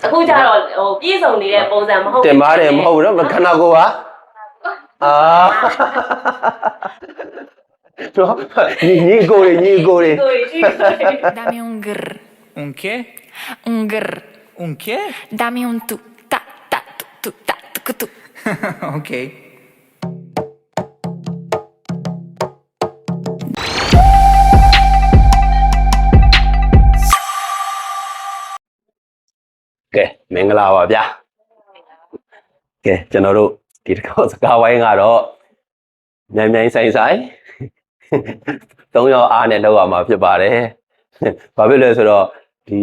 အခုကျတော့ဟိုပြည့်စုံနေတဲ့ပုံစံမဟုတ်ဘူးတင်ပါတယ်မဟုတ်ဘူးနော်ခန္ဓာကိုယ်ပါအာတော့ညီကိုတွေ Dame un grr. Un che? Un grr. Un che? Dame un tu. Ta ta tu ta tu tu. Ok. ကဲမင်္ဂလာပါဗျာကဲကျွန်တော်တို့ဒီတစ်ခေါက်စကားဝိုင်းကတော့မြိုင်ဆိုင်3ယောက်အားနဲ့လောက်ရမှာဖြစ်ပါတယ်ဘာဖြစ်လဲဆိုတော့ဒီ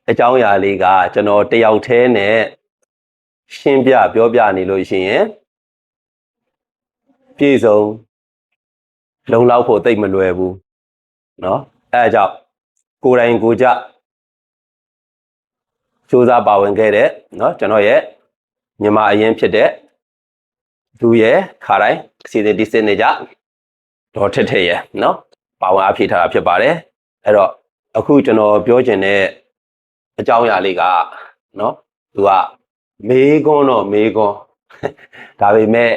အကြောင်းအရာလေးကကျွန်တော်တယောက်တည်းနဲ့ရှင်းပြပြောပြနေလို့ရှိရင်ပြည့်စုံလုံလောက်ဖို့တိတ်မလွယ်ဘူးเนาะအဲအကြောင်းကိုယ်တိုင်ကိုကြစူးစမ်းပါဝင်ခဲ့တဲ့เนาะကျွန်တော်ရဲ့မြန်မာအရင်ဖြစ်တဲ့သူရဲ့ခါတိုင်းစီစဉ်ဒီစနေကြတော့ထက်ရဲ့เนาะပါဝင်အဖြစ်ထားတာဖြစ်ပါတယ်အဲ့တော့အခုကျွန်တော်ပြောချင်တဲ့အကြောင်းအရာလေးကเนาะသူကမေးခွန်းဒါပေမဲ့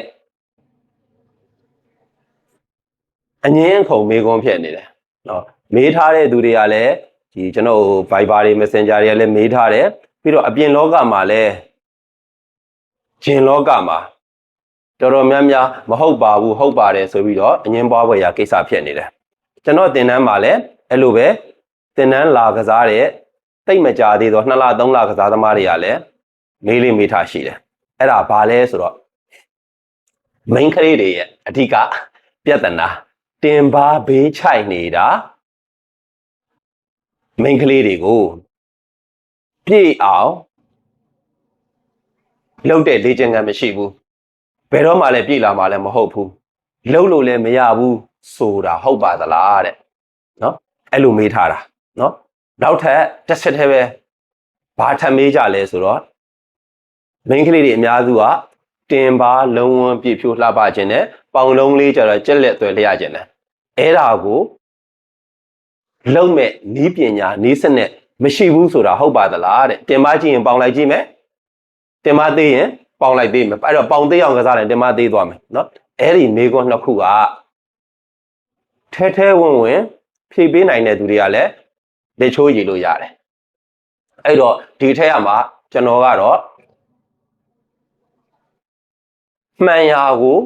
အငင်းခုံမေးခွန်းဖြစ်နေတယ်เนาะမေးထားတဲ့သူတွေကလည်းဒီကျွန်တော် Viber တွေ Messenger တွေကလည်းမေးထားတယ်ပြီးတော့အပြင်လောကမှာလည်းဂျင်လောကမှာတော်တော်များများမဟုတ်ပါဘူးဟုတ်ပါတယ်ဆိုပြီးတော့အငင်းပွားဖွယ်ရာကိစ္စဖြစ်နေတယ်ကျွန်တော်သင်တန်းမှာလည်းအဲ့လိုပဲသင်တန်းလာကစားတဲ့တိတ်မကြသေးတော့2လ3လကစားသမားတွေကလည်းမေးလေးမေးထားရှိတယ်အဲ့ဒါဘာလဲဆိုတော့ main ကလေးတွေရဲ့အဓိကပြဿနာတင်ပါဘေးချိုက်နေတာ main ကလေးတွေကိုပြည့်အောင်လုပ်တဲ့လေ့ကျင့်ခန်းမရှိဘူးဘယ်တော့မှလည်းပြည့်လာမှလည်းမဟုတ်ဘူးလုပ်လို့လည်းမရဘူးဆိုတာဟုတ်ပါသလားတဲ့နော်အဲ့လိုမေးထားတာနော်နောက်ထပ်တစ်ချက်တည်းပဲဘာထပ်မေးကြလဲဆိုတော့ main ကလေးတွေအများစုကတင်ပါလုံးဝပြည့်ဖြိုးလှပခြင်းနဲ့ပေါင်လုံးလေးကျတော့ကြက်လက်သွဲလျခြင်းနဲ့အဲ့ဒါကိုလုံးမဲ့နီးပညာနီးစနစ်မရှိဘူးဆိုတာဟုတ်ပါသလားတဲ့တင်ပါကြည့်ရင်ပေါင်လိုက်ကြည့်မယ်တင်ပါသေးရင်ပေါင်လိုက်သေးမယ်အဲ့တော့ပေါင်သေးအောင်ကစားတယ်တင်ပါသေးသွားမယ်နော်အဲ့ဒီမေခွန်းနှစ်ခုကထဲဝင်ဖြည့်ပေးနိုင်တဲ့သူတွေကလည်းလက်ချိုးရည်လို့ရတယ်အဲ့တော့ဒီထက်ကမှကျွန်တော်ကတော့မှန်ရာကို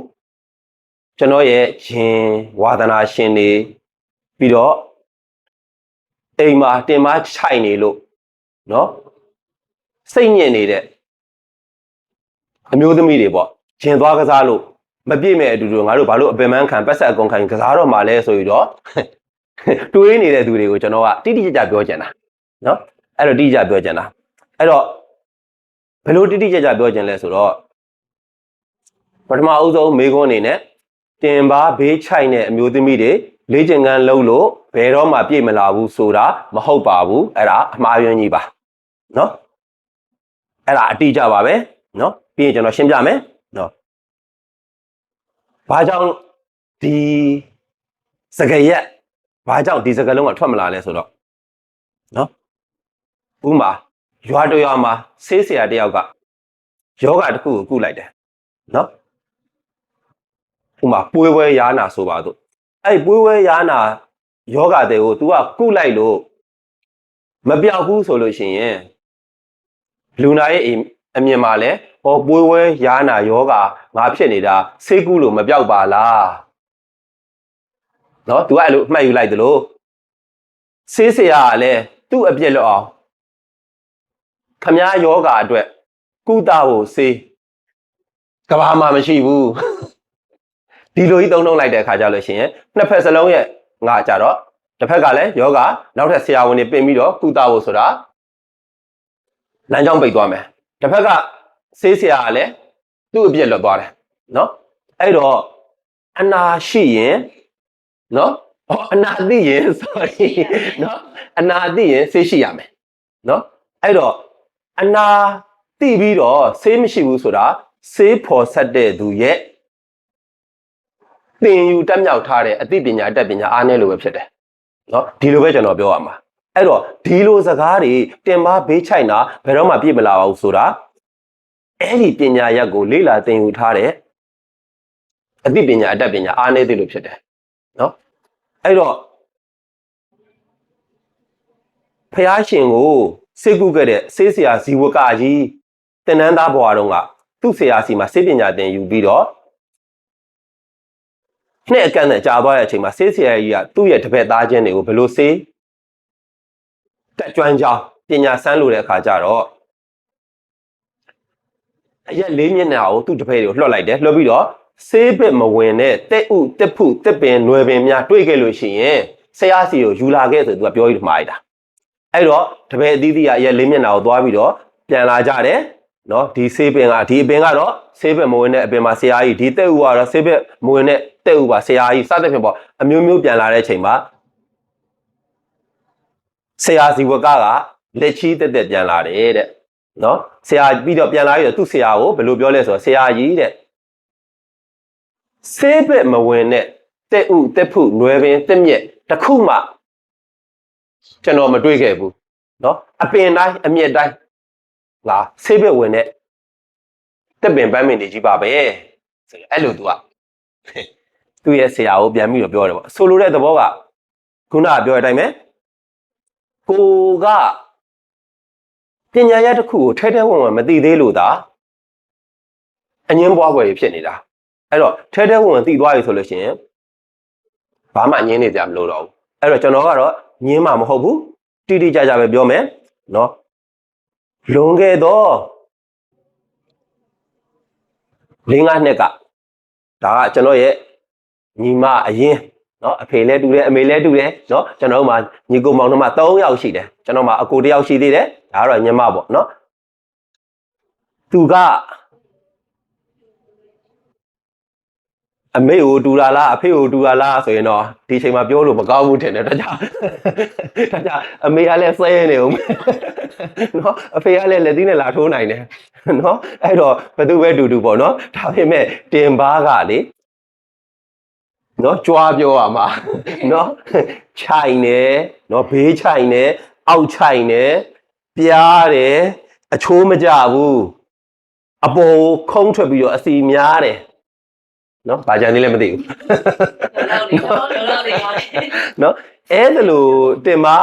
ကျွန်တော်ရဲ့ရှင်ဝါသနာရှင်တွေပြီးတော့အိမ်မှာတင်မခြိုက်နေလို့နော်စိတ်ညစ်နေတဲ့အမျိုးသမီးတွေပေါ့ဂျင်သွားကစားလို့မပြည့်မဲ့အတူတူငါတို့ဘာလို့အပင်ပန်းခံပတ်ဆက်အကုန်ခံကစားတော့မှလဲဆိုပြီးတော့တွေးနေတဲ့သူတွေကိုကျွန်တော်ကတိတိကျကျပြောချင်တာနော်အဲ့တော့တိကျပြောချင်တာအဲ့တော့ဘယ်လိုတိတိကျကျပြောချင်လဲဆိုတော့ပထမအဦးဆုံးမေခွန်းအနေနဲ့တင်ပါဘေးချိုက်တဲ့အမျိုးသမီးတွေလေ့ကျင့်ခန်းလုပ်လို့ဘယ်တော့မှပြည့်မလာဘူးဆိုတာမဟုတ်ပါဘူးအဲ့ဒါအမှားယွင်းကြီးပါနော်အဲ့ဒါအတိအကျပါပဲနော်ပြီးရင်ကျွန်တော်ရှင်းပြမယ်နော်ဘာကြောင့်ဒီစကားရက်ဘာကြောင့်ဒီစကားလုံးကထွက်မလာလဲဆိုတော့နော်ဥမာရွာတရွာမှာဆေးဆရာတယောက်ကယောဂတစ်ခုကိုကုလိုက်တယ်နော်ဥမာပွေးဝဲယာနာဆိုပါတော့အဲ့ပွေးဝဲယာနာယောဂတဲ့ကို तू ကကုလိုက်လို့မပြောက်ဘူးဆိုလို့ရှိရင်လူနာရဲ့အမြင်မှာလဲဟောပွေးဝဲယာနာယောဂငါဖြစ်နေတာဆေးကုလို့မပြောက်ပါလားနော် तू ကအဲ့လိုအမှတ်ယူလိုက်သလိုဆေးဆရာကလည်းသူ့အပြစ်လွတ်အောင်ခမားယောဂအတွက်ကုသဖို့ဆေးကဘာမှမရှိဘူးဒီလိုကြီးသုံးလိုက်တဲ့အခါကျလို့ရှိရင်နှစ်ဖက်စလုံးရဲ့ငါကြတော့တစ်ဖက်ကလည်းယောဂနောက်ထပ်ဆရာဝန်တွေပြင်ပြီးတော့ကုသဖို့ဆိုတာလမ်းကြောင်းပိတ်သွားမယ်တစ်ဖက်ကဆေးဆရာကလည်းသူ့အပြစ်လွတ်သွားတယ်နော်အဲ့တော့အနာရှိရင်နော်အနာသိရင် sorry နော်အနာသိရင်ဆေးရှိရမယ်နော်အဲ့တော့အနာသိပြီးတော့ဆေးမရှိဘူးဆိုတာဆေးဖော်ဆက်တဲ့သူရဲ့သင်ယူတက်မြောက်ထားတဲ့အသိပညာအတတ်ပညာအားနည်းလို့ပဲဖြစ်တယ်နော်ဒီလိုပဲကျွန်တော်ပြောရမှာ အဲ့တော့ဒီလိုစကားတွေတင်ပါဘေးချိုက်တာဘယ်တော့မှပြည့်မလာပါဘူးဆိုတာအဲ့ဒီပညာရပ်ကိုလေ့လာသင်ယူထားတဲ့အသိပညာအတတ်ပညာအားနည်းသေးလို့ဖြစ်တယ်နော်အဲ့တော့ဖျားရှင်ကိုစေကုခဲ့တဲ့စေးဆရာဇီဝကကြီးသင်္นานသားဘွားတော်ကသူ့ဆရာစီမှာစေပညာသင်ယူပြီးတော့နှစ်အကန့်နဲ့ကြာသွားတဲ့အချိန်မှာစေးဆရာကြီးကသူ့ရဲ့တပည့်သားချင်းတွေကိုဘယ်လိုစေးတက်ကြွကြောင်းပညာစမ်းလို့တဲ့အခါကျတော့အရက်၄မျက်နှာကိုသူ့တပည့်တွေကိုလွှတ်လိုက်တယ်လွှတ်ပြီးတော့စေးပစ်မဝင်တဲ့တက်ဥတက်ဖုတက်ပင်နွယ်ပင်များတွေ့ခဲ့လို့ရှိရင်ဆရာစီကိုယူလာခဲ့ဆိုသူကပြောပြီးမှားလိုက်တာအဲ့တော့တပည့်အသီးသီးကအရက်၄မျက်နှာကိုသွားပြီးတော့ပြန်လာကြတယ်နော်ဒီစေးပင်ကဒီအပင်ကတော့စေးပင်မဝင်တဲ့အပင်မှာဆရာကြီးဒီတက်ဥကတော့စေးပင်မဝင်တဲ့တက်ဥပါဆရာကြီးစသဖြင့်ပေါ့အမျိုးမျိုးပြန်လာတဲ့အချိန်မှာဆရာစီဝကလက်ချီးတက်တက်ပြန်လာတယ်တဲ့နော်ဆရာပြီးတော့ပြန်လာပြီးတော့သူ့ဆရာကိုဘယ်လိုပြောလဲဆိုတော့ဆရာကြီးတဲ့စေးပင်မဝင်တဲ့တက်ဥတက်ဖုနွယ်ပင်တက်မြက်တစ်ခုမှကျွန်တော်မတွေ့ခဲ့ဘူးနော်အပင်တိုင်းအမြက်တိုင်းငါဆေးဘက်ဝင်တဲ့တက်ပင်ပန်းမင်တွေကြီးပါပဲဆိုရင်အဲ့လိုသူရဲ့ဆရာကိုပြန်ပြီးတော့ပြောတယ်ပေါ့ဆိုလိုတဲ့သဘောကခုနကပြောတဲ့အတိုင်းပဲကိုကပညာရပ်တစ်ခုကိုထဲထဲဝင်ဝင်မသိသေးလို့သာအငင်းပွားပွဲဖြစ်နေတာအဲ့တော့ထဲထဲဝင်ဝင်သိသွားပြီဆိုလို့ရှိရင်ဘာမှငင်းနေကြမလို့တော့ဘူးအဲ့တော့ကျွန်တော်ကတော့ငင်းမှာမဟုတ်ဘူးတိတိကျကျပဲပြောမယ်နော်လွန်ခဲ့တော့၄-၅နှစ်ကဒါကကျွန်တော်ရဲ့ညီမအရင်နော်အဖေလည်းတူတယ်အမေလည်းတူတယ်နော်ကျွန်တော်တို့မှာညီကိုမောင်နှမ3ယောက်ရှိတယ်ကျွန်တော်မှာအကို1ယောက်ရှိသေးတယ်ဒါကတော့ညီမပေါ့နော်သူကအမေကိုတူတာလားအဖေကိုတူတာလားဆိုရင်တော့ဒီချိန်မှာပြောလို့မကောင်းဘူးထင်တယ်ဒါကြောင့်အမေကလည်းဆဲနေဦးနော်အဖေကလည်းလက်သီးနဲ့လာထိုးနိုင်တယ်နော်အဲ့တော့ဘယ်သူပဲတူပေါ့နော်ဒါပေမဲ့တင်ပါကလေနော်ကြွားပြောရမှာနော်ခြိုင်နေနော်ဘေးခြိုင်နေအောက်ခြိုင်နေပြားတယ်အချိုးမကြဘူးအပေါ်ခုံးထွက်ပြီးတော့အစီများတယ်နော်ဘာကြံနေလဲမသိဘူးနော်အဲ့ဒါလို့တင်ပါ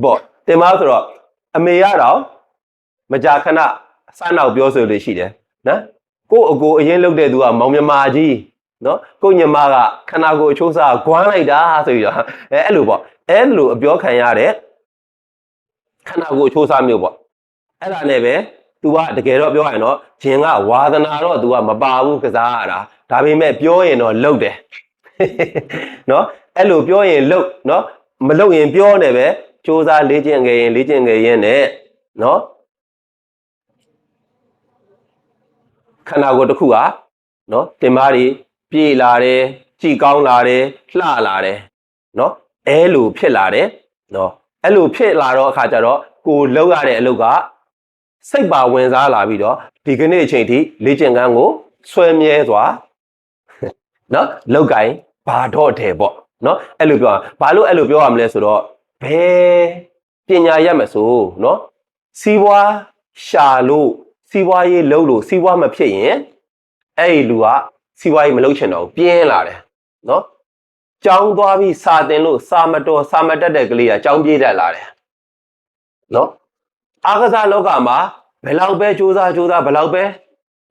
ပေါ့တင်ပါဆိုတော့အမေကတော့မကြာခဏစနောက်ပြောဆိုလို့ရှိတယ်နော်ကို့အကိုအရင်လုပ်တဲ့သူကမောင်မြမာကြီးနော်ကိုညမကခဏကိုအချိုးစားဂွမ်းလိုက်တာဆိုပြီးတော့အဲ့လိုပေါ့အဲ့လိုအပြောခံရတဲ့ခဏကိုအချိုးစားမျိုးပေါ့အဲ့ဒါနဲ့ပဲतू ကတကယ်တော့ပြောရရင်တော့ဂျင်ကဝါသနာတော့ तू ကမပါဘူးကစားရတာဒါပေမဲ့ပြောရင်တော့လှုပ်တယ်နော်အဲ့လိုပြောရင်လှုပ်နော်မလှုပ်ရင်ပြောနေပဲစူးစားလေ့ကျင့်ခဲ့ရင်နဲ့နော်ခန္ဓာကိုယ်တစ်ခုကနော်တင်မားတွေပြေးလာတယ်ကြည်ကောင်းလာတယ်လှလာတယ်နော်အဲ့လိုဖြစ်လာတယ်နော်အဲ့လိုဖြစ်လာတော့အခါကျတော့ကိုလှုပ်ရတဲ့အလုပ်ကစိတ်ပါဝင်စားလာပြီးတော့ဒီကနေ့အချိန်ထိလေ့ကျင့်ခန်းကိုဆွဲမြဲစွာနော်လောက်ကင်ဘာတော့တယ်ပေါ့နော်အဲ့လိုပြောဘာလို့အဲ့လိုပြောရမလဲဆိုတော့ဘယ်ပညာရမယ်ဆိုနော်စီးပွားရှာလို့စီးပွားရေးလုပ်လို့စီးပွားမဖြစ်ရင်အဲ့ဒီလူကစီးပွားရေးမလုပ်ချင်တော့ဘူးပြင်းလာတယ်နော်ကြောင်းသွားပြီးစာတင်လို့စာမတော်စာမတက်တဲ့ကလေးကကြောင်းပြေးတတ်လာတယ်နော်အားကစားလောကမှာဘယ်လောက်ပဲစူးစမ်းဘယ်လောက်ပဲ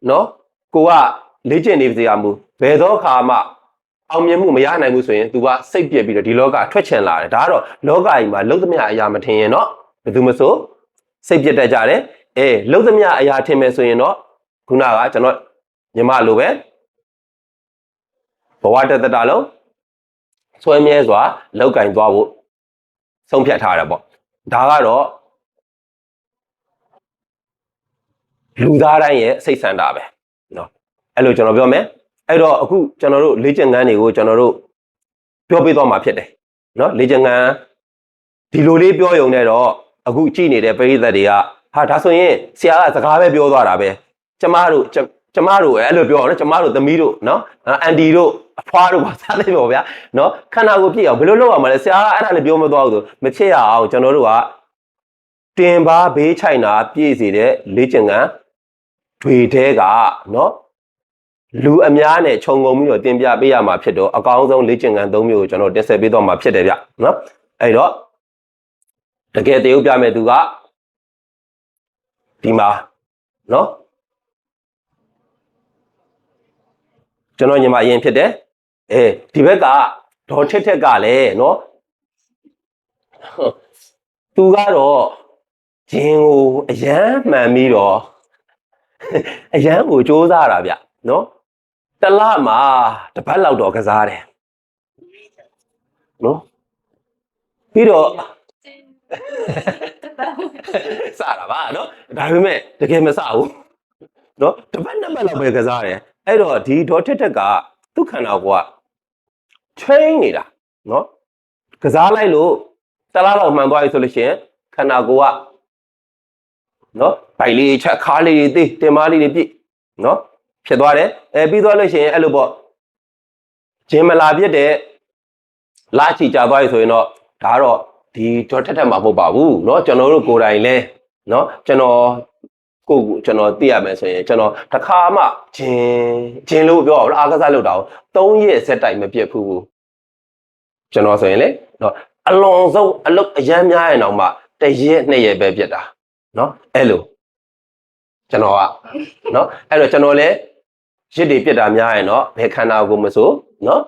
နော်ကိုကလေ့ကျင့်နေပါစေရမှုဘယ်တော့ခါမှအောင်မြင်မှုမရနိုင်ဘူးဆိုရင် तू ကစိတ်ပြက်ပြီးတော့ဒီလောကထွက်ချင်လာတယ်ဒါကတော့လောကကြီးမှာလုံးသမျှအရာမထင်ရင်တော့ဘယ်သူမဆိုစိတ်ပြက်တတ်ကြတယ်လုံးသမျှအရာထင်မယ်ဆိုရင်တော့ခုနကကျွန်တော်ညီမလိုပဲဘဝတတလုံးဆွဲမြဲစွာလောက်ကင်သွားဖို့ဆုံးဖြတ်ထားတယ်ပေါ့ဒါကတော့လူသားတိုင်းရဲ့စိတ်ဆန္ဒပဲနော်အဲ့လိုကျွန်တော်ပြောမယ်အဲ့တော့အခုကျွန်တော်တို့လေ့ကျင့်ခန်းတွေကိုကျွန်တော်တို့ပြောပြသွားမှာဖြစ်တယ်နော်လေ့ကျင့်ခန်းဒီလိုလေးပြောရုံနဲ့တော့အခုကြည့်နေတဲ့ပရိသတ်တွေကဟာဒါဆိုရင်ဆရာကစကားပဲပြောသွားတာပဲကျ ကျမတို့အဲ့လိုပြောအောင်နော်ကျမတို့သမီးတို့နော်အန်တီတို့အဖွားတို့ပါစားတယ်ပေါ့ဗျာနော်ခန္ဓာကိုယ်ပြည့်အောင်ဘယ်လိုလုပ်ရမလဲဆရာအဲ့ဒါလည်းပြောမသွားဘူးဆိုမဖြစ်ရအောင်ကျွန်တော်တို့ကတင်ပါဘေးချိုင်တာပြည့်စေတဲ့လေ့ကျင့်ခန်းတွေတဲကနော်လူအများနဲ့ခြုံငုံပြီးတော့တင်ပြပေးရမှာဖြစ်တော့အကောင်းဆုံးလေ့ကျင့်ခန်း၃မျိုးကိုကျွန်တော်တက်ဆက်ပေးတော့မှာဖြစ်တယ်ဗျနော်အဲ့တော့တကယ်တရုပ်ပြမယ်သူကဒီမှာနော်ကျွန်တော်ညီမအရင်ဖြစ်တယ်ဒီဘက်ကဒေါ်ထက်ကလည်းနော်သူကတော့ဂျင်းကိုအရန်မှန်ပြီးတော့အရန်ကိုစူးစမ်းတာဗျနော်တစ်လမှာတစ်ပတ်လောက်တော့ကစားတယ်နော်ပြီးတော့စတာပါနော်ဒါပေမဲ့တကယ်မစဘူးနော်တစ်ပတ်နှစ်ပတ်လောက်ပဲကစားတယ်အဲ့တော့ဒီဒေါ်ထက်ကသူ့ခန္ဓာကိုယ်ကချိန်နေတာနော်ကစားလိုက်လို့တစ်လလောက်မှန်သွားပြီဆိုလို့ရှိရင်ခန္ဓာကိုယ်ကနော်ဗိုက်လေးချက်ခါလေးတွေသေးတင်မားလေးတွေပြည့်နော်ဖြစ်သွားတယ်ပြီးသွားလို့ရှိရင်အဲ့လိုပေါ့ဂျင်းမလာပြစ်တဲ့လာချီကြသွားပြီဆိုရင်တော့ဒါကတော့ဒီဒေါ်ထက်မှာမဟုတ်ပါဘူးเนาะကျွန်တော်တို့ကိုယ်တိုင်လဲเนาะကျွန်တော်သိရမယ်ဆိုရင်ကျွန်တော်တစ်ခါမှဂျင်းလို့ပြောအောင်အားကစားလုပ်တာကို3ရက်ဆက်တိုက်မပြတ်ဘူးကျွန်တော်ဆိုရင်လေเนาะအလွန်ဆုံးအလုပ်အရမ်းများရင်တော့မှ1ရက်2ရက်ပဲပြတ်တာเนาะအဲ့လိုကျွန်တော်ကเนาะအဲ့တော့ကျွန်တော်လဲရစ်တွေပြတ်တာများရင်တော့ဘယ်ခန္ဓာကိုယ်မဆိုเนาะ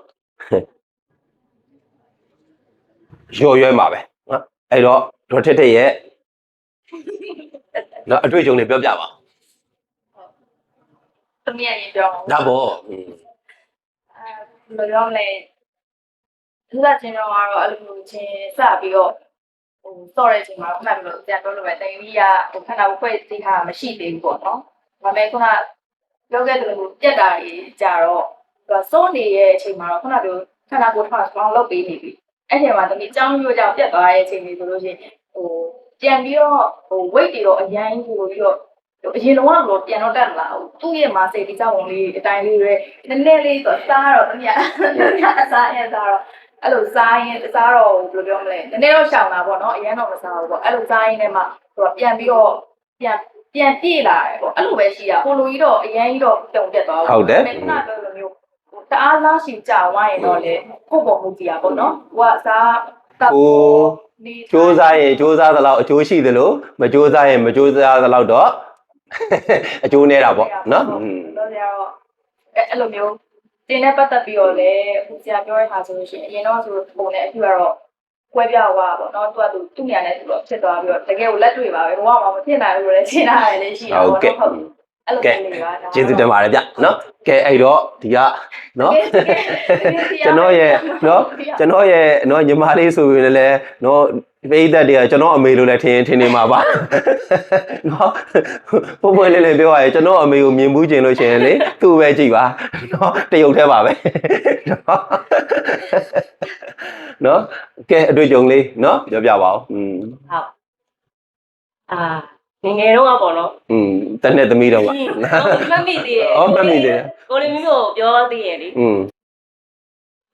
ရော်ရွဲမှာပဲနော်အဲ့တော့ဒေါ်ထက်ရဲ့နော်အတွေ့အကြုံတွေပြောပြပါ သမီးရင်ပြောအောင် ဒါပေါ့ ဘယ်လိုလဲသူကချင်းတော့ကတော့အဲ့လိုချင်းစပြီးတော့စော့တဲ့အချိန်မှာမှတ်လို့ပြန်ပြောလို့ပဲတင်ကြီးကခဏဖွဲ့သိထားတာမရှိသေးဘူးပေါ့နော်ဒါပေမဲ့ခုနပြောခဲ့တယ်လို့ပြက်တာကြီးကြတော့သူကစော့နေရဲ့အချိန်မှာတော့ခုနပြောခဏကိုထားဆောင်လုပ်ပေးနေပြီအဲ့ချိန်မှာသမီးအကြောင်းမျိုးကြောင့်ပြက်သွားတဲ့အချိန်လေးဆိုလို့ရှိရင်ပြန်ပြီးတော့weight တွေတော့အရင်ကြီးပို့ပြီးတော့အရင်တော့ပြန်တော့တက်မလာဘူးသူ့ရဲ့မာစိတ်ဒီကြောင့်ဝင်လေးအတိုင်းလေးတွေနည်းနည်းလေးဆိုစားတော့သမီးကအစားရင်စားတော့အဲ့လိုစားရင်စားတော့ဘယ်လိုပြောမလဲနည်းနည်းတော့ရှောင်တာပေါ့နော်အရင်တော့မစားဘူးပေါ့အဲ့လိုစားရင်လည်းမှသူကပြန်ပြီးတော့ပြန်ပြေးလာတယ်ပေါ့အဲ့လိုပဲရှိတာဟိုလိုကြီးတော့အရင်ကြီးတော့တုံတက်သွားဘူးခုနပြောလိုမျိုးတအားလားရှိကြဝိုင်းရင်တော့လေကိုယ့်ပုံမှုကြည့်ရပေါ့နော်ဟိုကစားတပ်စူးစမ်းရင်စူးစမ်းသလောက်အကျိုးရှိသလိုမစူးစမ်းရင်မစူးစမ်းသလောက်တော့အကျိုးနေတာပေါ့နော်တော့ကြတော့အဲ့လိုမျိုးတင်နဲ့ပတ်သက်ပြီးတော့လေဆရာပြောတဲ့ဟာဆိုလို့ရှိရင်အရင်တော့ဆိုပုံနဲ့အခုကတော့ကွဲပြားသွားပေါ့နော်သူ့နေရာနဲ့သူတော့ဖြစ်သွားပြီးတော့တကယ်ကိုလက်တွေ့ပါပဲဘာမှမဖြစ်နိုင်ဘူးလို့လည်းရှင်းတာလည်းရှိတာပေါ့နော်အဲ့လိုလေးပါဒါကျေးဇူးတင်ပါတယ်ဗျနော်ကဲအဲ့တော့ဒီကနော်ကျွန်တော်ရဲ့နော်ညီမလေးဆိုရင်လည်းနော်ပိသက်တွေကကျွန်တော်အမေလို့လည်းထင်နေမှာပါနော်ပုံပွင့်လေးပြောရရင်ကျွန်တော်အမေကိုမြင်မှုကျင်လို့ရှိရင်လေသူ့ပဲကြည့်ပါနော်တရုတ်ထဲပါပဲနော်ကဲအတွေ့အကြုံလေးနော်ပြောပြပါဦးဟုတ်ငယ်တော့ပေါ့နော်တနေ့သမီးတော့ကမမိသေးရဲ့မမိသေးကိုလေးမျိုးကိုပြောသေးရဲ့လေ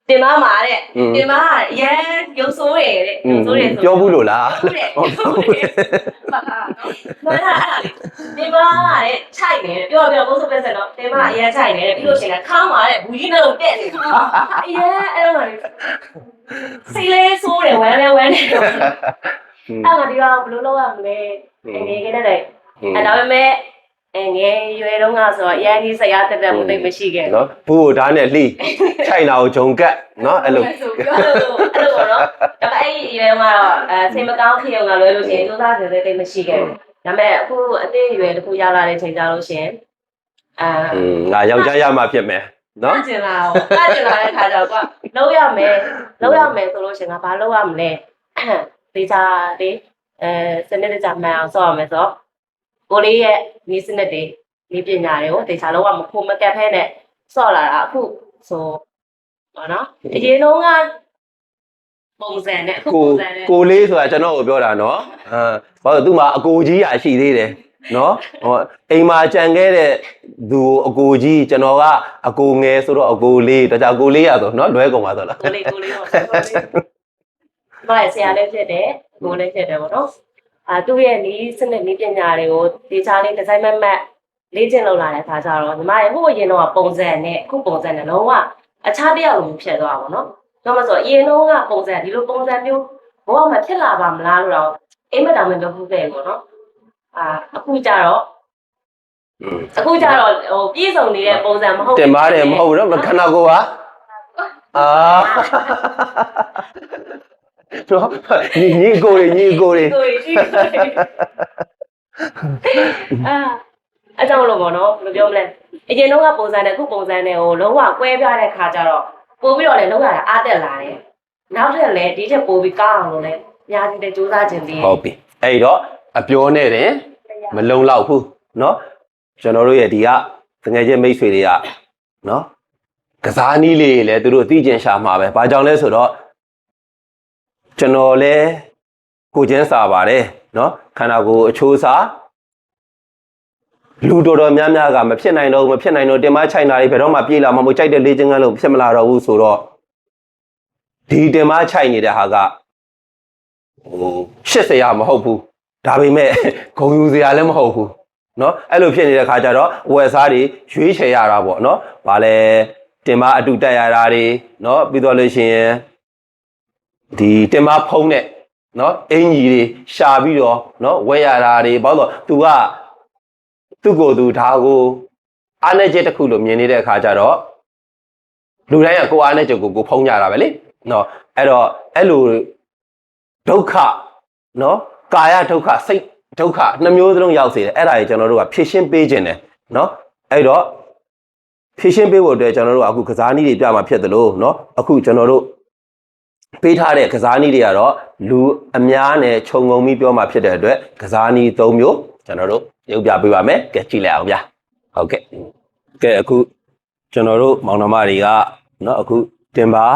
တင်မမှာတဲ့တင်မရန်ရုပ်ဆိုးတယ်တဲ့ရုပ်ဆိုးတယ်ဆိုပြောဘူးလို့လားဟုတ်တယ်မှတ်ထားနော်မှတ်ထားတင်မတဲ့ခြိုက်နေတယ်ပြောဘုဆိုပဲဆက်တော့တင်မအရန်ခြိုက်နေတယ်ပြီးလို့ရှိရင်ခါမှာတဲ့ဘူးကြီးနှလုံးတက်နေအရန်အဲ့တော့စိတ်လေးဆိုးတယ်ဝမ်းနေအဲ့ငါဒီတော့ဘယ်လိုလုပ်ရမလဲငယ်ခဲ့တဲ့အဲ့ဒါပေမဲ့ငယ်ရွယ်တုန်းကဆိုတော့အရင်ကြီးဆရာတက်မှုသိမရှိခဲ့နော်ဘူးဓာတ်နဲ့လှီးခြိုက်နာကိုဂျုံကတ်နော်အဲ့လိုပေါ့နော်ဒါပေမဲ့အဲ့ရွယ်တုန်းကတော့စိတ်မကောင်းဖြစ်အောင်လွယ်လို့ရှိရင်စူးစမ်းစေသိမရှိခဲ့ဘူးဒါပေမဲ့အခုအသေးရွယ်တစ်ခုရောက်လာတဲ့ချိန်ကြလို့ရှိရင်ငါယောက်ျားရမှဖြစ်မယ်နော်ကျင်လာတဲ့ခါကျတော့ကွာလုံးရမယ်ဆိုလို့ရှိရင်ငါဘာလုပ်ရမလဲဒေတာတွေစနစ်တကျမှန်အောင်ဆော့ရမယ်ဆိုတော့ကိုလေးရဲ့ဒီစနစ်တွေဒီပညာတွေကိုဒေတာလုံးဝမဖို့မကတ်ဖဲနဲ့ဆော့လာတာအခုဆိုပေါ့နော်အရင်တုန်းကပုံစံနဲ့အခုပုံစံနဲ့ကိုလေးဆိုတာကျွန်တော်ကိုပြောတာနော်ဘာလို့သူ့မှာအကိုကြီးရရှိသေးတယ် နော်ဟောအိမ်မှာကြံခဲ့တဲ့သူအကိုကြီးကျွန်တော်ကအကိုငယ်ဆိုတော့အကိုလေးတခြားအကိုလေးရဆိုနော်လွဲကုန်ပါဆိုလား ကိုလေးပေါ့မရဆရာလည်းဖြစ်တယ်ကိုလည်းဖြစ်တယ်ပေါ့နော်သူ့ရဲ့နီးစနစ်နီးပညာတွေကိုဒီချားလေးဒီဇိုင်းမတ်လေ့ကျင့်လုပ်လာတဲ့အခါကျတော့ညီမရဲ့ဟိုရင်တော့ပုံစံနဲ့အခုပုံစံနဲ့လုံးဝအခြားတစ်ယောက်လိုဖြစ်သွားပါတော့တော့မဆိုအရင်တော့ကပုံစံဒီလိုပုံစံမျိုးဘောကမှဖြစ်လာပါမလားလို့တော့အိမ်မတောင်မပြောဘူးပဲပေါ့နော်အခုကြတော့ဟိုပြည့်စုံနေတဲ့ပုံစံမဟုတ် တင်ပါတယ်မဟုတ်ဘူးနော်ခန္ဓာကိုယ်ဟာတော့ညီကိုတွေအကြောင်းလို့ပေါ့နော်ဘယ်လိုပြောမလဲအရင်တော့ကပုံစံနဲ့အခုပုံစံနဲ့ဟိုလုံးဝကွဲပြားတဲ့ခါကျတော့ပို့ပြီးတော့လည်းလုံးဝအားတက်လာတယ်နောက်ထပ်လည်းဒီချက်ပို့ပြီးကောင်းအောင်လို့လည်းအများကြီးလည်းစူးစမ်းခြင်းသေးတယ်ဟုတ်ပြီအဲ့တော့အပြောနဲ့တင်မလုံလောက်ဘူးเนาะကျွန်တော်တို့ရဲ့ဒီကတငယ်ချင်းမိတ်ဆွေတွေကเนาะကစားနည်းလေးလည်းသူတို့သိကျင်ရှာမှာပဲဘာကြောင့်လဲဆိုတော့ကျွန်တော်လည်းကိုချင်းစာပါတယ်เนาะခန္ဓာကိုယ်အချိုးစာလူတော်များများကမဖြစ်နိုင်တော့တင်မချိုင်တာတွေဘယ်တော့မှပြေးလာမှမကြိုက်တဲ့လေ့ကျင့်ခန်းလို့ဖြစ်မလာတော့ဘူးဆိုတော့ဒီတင်မချိုင်နေတဲ့ဟာက80ရမဟုတ်ဘူးဒါပေမဲ့ဂုံယူစရာလည်းမဟုတ်ဘူးเนาะအဲ့လိုဖြစ်နေတဲ့ခါကျတော့ဝယ်စားတွေရွေးချယ်ရတာပေါ့เนาะဗာလဲတင်မအတူတက်ရတာတွေเนาะပြီးတော့လို့ရှိရင်ဒီတင်မဖုံးတဲ့เนาะအင်ကြီးတွေရှာပြီးတော့เนาะဝယ်ရတာတွေဘာလို့သူကသူ့ကိုယ်သူဒါကိုအားနဲ့ချက်တစ်ခုလို့မြင်နေတဲ့အခါကျတော့လူတိုင်းကကိုအားနဲ့ချက်ကိုဖုံးကြတာပဲလေเนาะအဲ့တော့အဲ့လိုဒုက္ခเนาะကာယဒုက္ခစိတ်ဒုက္ခနှမျိုးစလုံးရောက်စေတယ်အဲ့ဒါကြီးကျွန်တော်တို့ကဖြည့်ရှင်းပေးခြင်းတယ်เนาะအဲ့တော့ဖြည့်ရှင်းပေးဖို့အတွက်ကျွန်တော်တို့အခုကစားနည်းတွေပြမှာဖြစ်တယ်လို့เนาะအခုကျွန်တော်တို့ပေးထားတဲ့ကစားနည်းတွေကတော့လူအများနဲ့ခြုံငုံပြီးပြောမှာဖြစ်တဲ့အတွက်ကစားနည်း၃မျိုးကျွန်တော်တို့ရုပ်ပြပေးပါမယ်ကဲကြည့်လိုက်အောင်ဗျာဟုတ်ကဲ့ကဲအခုကျွန်တော်တို့မောင်နှမတွေကเนาะအခုတင်ပါ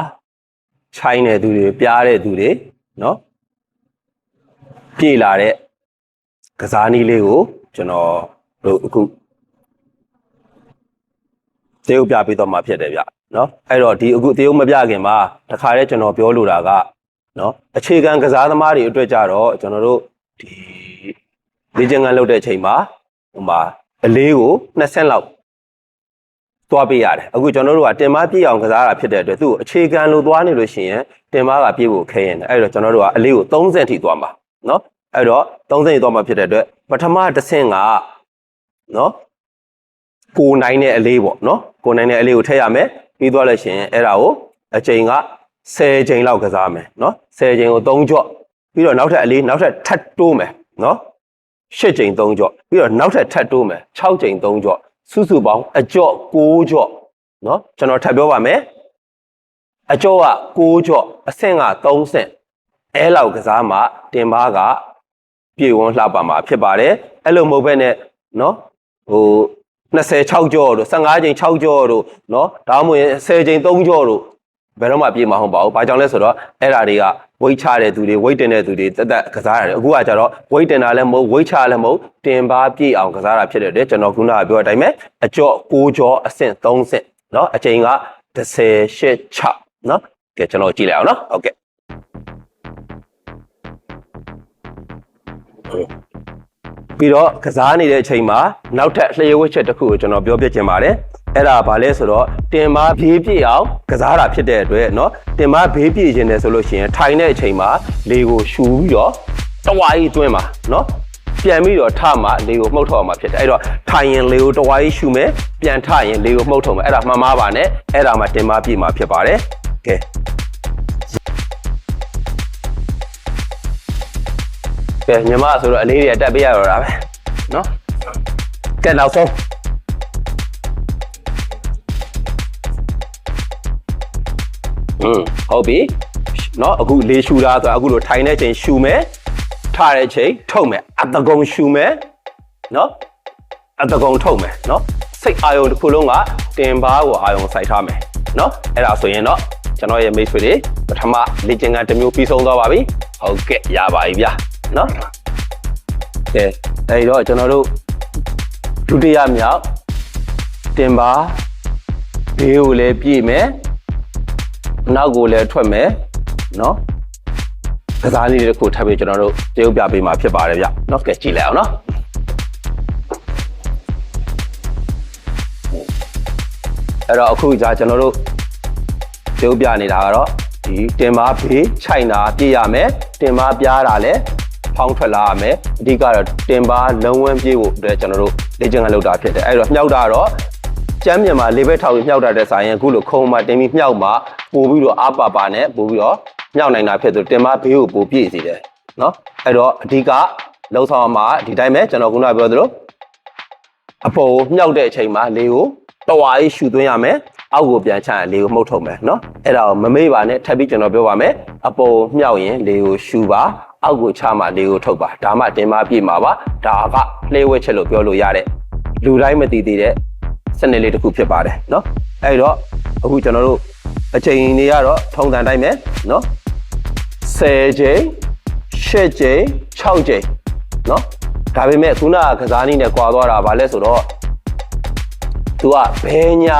ချိုင်းတဲ့သူတွေပြားတဲ့သူတွေเนาะပြေးလာတဲ့ကစားနည်းလေးကိုကျွန်တော်တို့အခုသေုပ်ပြပေးတော့မှာဖြစ်တယ်ဗျเนาะအဲ့တော့ဒီအခုသေုပ်မပြခင်မှာတခါတည်းကျွန်တော်ပြောလိုတာကเนาะအခြေခံကစားသမားတွေအတွက်ကြတော့ကျွန်တော်တို့ဒီလေ့ကျင့်ခန်းလုပ်တဲ့အချိန်မှာဟိုမှာအလေးကို2ဆင့်လောက်သွားပေးရတယ်အခုကျွန်တော်တို့ကတင်မပြည့်အောင်ကစားတာဖြစ်တဲ့အတွက်သူ့ကိုအခြေခံလို့သွားနေလို့ရှိရင်တင်မကပြည့်ဖို့ခဲရင်အဲ့တော့ကျွန်တော်တို့ကအလေးကို3ဆင့်ထိသွားမှာเนาะအဲ့တော့3ဆင့်သွားမှာဖြစ်တဲ့အတွက်ပထမတစ်ဆင့်ကเนาะကိုနိုင်တဲ့အလေးပေါ့เนาะကိုနိုင်တဲ့အလေးကိုထည့်ရမယ်ပြီးသွားလို့ရှိရင်အဲ့ဒါကိုအချိန်က10ချိန်လောက်ကစားမယ်เนาะ10ချိန်ကို3ကြော့ပြီးတော့နောက်ထပ်အလေးနောက်ထပ်ထပ်တိုးမယ်เนาะ8ချိန်3ကြော့ပြီးတော့နောက်ထပ်ထပ်တိုးမယ်6ချိန်3ကြော့စုစုပေါင်းအကြော့6ကြော့เนาะကျွန်တော်ထပ်ပြောပါမယ်အကြော့က6ကြော့အဆင့်က3ဆင့်အဲလောက်ကစားမှတင်ပါကပြေဝန်းလှပမှာဖြစ်ပါတယ်အဲ့လိုမဟုတ်ဘဲနဲ့เนาะဟို26ကြော့တို့15ချိန်6ကြော့တို့เนาะဒါမှမဟုတ်10ချိန်3ကြော့တို့ဘယ်တော့မှပြေမှာမဟုတ်ပါဘူး။ဘာကြောင့်လဲဆိုတော့အဲ့ဓာတွေကဝိတ်ချတဲ့သူတွေဝိတ်တင်တဲ့သူတွေတက်တက်ကစားရတယ်။အခုကကြတော့ဝိတ်တင်တာလည်းမဟုတ်ဝိတ်ချလည်းမဟုတ်တင်ပါပြည့်အောင်ကစားတာဖြစ်တဲ့အတွက်ကျွန်တော်ခုနကပြောတဲ့အတိုင်းပဲအကြော့6ကြော့အဆင့်3ဆင့်เนาะအချိန်က18 6เนาะကဲကျွန်တော်ကြည့်လိုက်အောင်เนาะဟုတ်ကဲ့ပြီးတော့ကစားနေတဲ့အချိန်မှာနောက်ထပ်လျှို့ဝှက်ချက်တစ်ခုကိုကျွန်တော်ပြောပြချင်ပါတယ်အဲ့ဒါဘာလဲဆိုတော့တင်မဘေးပြည့်အောင်ကစားတာဖြစ်တဲ့အတွက်เนาะတင်မဘေးပြည့်ခြင်းတယ်ဆိုလို့ရှိရင်ထိုင်တဲ့အချိန်မှာလေကိုရှူပြီးတော့တဝါးကြီးတွင်းမှာเนาะပြန်ပြီးတော့ထမှလေကိုမှုတ်ထော်မှာဖြစ်တယ်အဲ့တော့ထိုင်ရင်လေကိုတဝါးကြီးရှူမယ်ပြန်ထရင်လေကိုမှုတ်ထော်မယ်အဲ့ဒါမှန်ပါပါနဲ့အဲ့ဒါမှတင်မပြည့်မှာဖြစ်ပါတယ်ကဲကဲညီမဆိုတော့အလေးတွေတက်ပေးရတော့တာပဲเนาะကဲနောက်ဆုံးဟုတ်ပြီเนาะအခုလေရှူတာဆိုအခုလိုထိုင်တဲ့ချိန်ရှူမယ်ထတဲ့ချိန်ထုတ်မယ်အတကုံရှူမယ်เนาะအတကုံထုတ်မယ်เนาะစိတ်အာယုံတစ်ခုလုံးကတင်ပါကိုအာယုံစိုက်ထားမယ်เนาะအဲ့ဒါဆိုရင်တော့ကျွန်တော်ရဲ့မိတ်ဆွေတွေပထမလေ့ကျင့်ခန်းတစ်မျိုးပြီးဆုံးသွားပါပြီဟုတ်ကဲ့ရပါပြီဗျာเนาะ ကဲအဲ့တော့ကျွန်တော်တို့ဒုတိယမြောက်တင်ပါဘေးကိုလည်းပြည့်မယ်နောက်ကိုလည်းထွက်မယ်နော်ကစားလေးတစ်ခုထပ်ပြီးကျွန်တော်တို့တရုပ်ပြပေးမှာဖြစ်ပါတယ်ဗျနော်ကဲကြည့်လိုက်အောင်နော်အဲ့တော့အခုကြာကျွန်တော်တို့တရုပ်ပြနေတာကတော့ဒီတင်ပါဘေးခြိုင်တာပြည့်ရမယ်တင်ပါပြားတာလည်းဖောင်းထွက်လာရမယ်အဓိကတော့တင်ပါလုံးဝန်းပြေးဖို့အတွက်ကျွန်တော်တို့လေ့ကျင့်ခန်းလုပ်တာဖြစ်တယ်အဲ့တော့မြှောက်တာတော့ကျမ်းမြန်မာလေးဘက်ထောက်ပြီးမြှောက်တာတဲ့ဆိုင်ရင်အခုလိုခုံမှာတင်ပြီးမြှောက်မှာပို့ပြီးတော့အပါပါနဲ့ပို့ပြီးတော့မြှောက်နိုင်တာဖြစ်သူတင်ပါဘေးကိုပို့ပြည့်စီတယ်နော်အဲ့တော့အဓိကလုံဆောင်မှာဒီတိုင်းပဲကျွန်တော်ခုနပြောသလိုအပေါ်ကိုမြှောက်တဲ့အချိန်မှာလေကိုတော်ဝါရေးရှူသွင်းရမယ်အောက်ကိုပြန်ချရင်လေကိုမှုတ်ထုတ်မယ်နော်အဲ့ဒါကိုမမေ့ပါနဲ့ထပ်ပြီးကျွန်တော်ပြောပါမယ်အပေါ်မြှောက်ရင်လေကိုရှူပါအောက်ကိုချမှလေကိုထုတ်ပါဒါမှတင်ပါပြည့်မှာပါဒါကလှေဝက်ချက်လို့ပြောလို့ရတဲ့လူတိုင်းမသိသေးတဲ့စနစ်လေးတစ်ခုဖြစ်ပါတယ်နော်အဲ့တော့အခုကျွန်တော်တို့အချိန်တွေကတော့ထုံတန်တိုင်းပဲနော်10ချိန်8ချိန်6ချိန်နော်ဒါပေမဲ့ခုနကစားနည်းနဲ့ကွာသွားတာဗာလဲဆိုတော့သူကဘယ်ညာ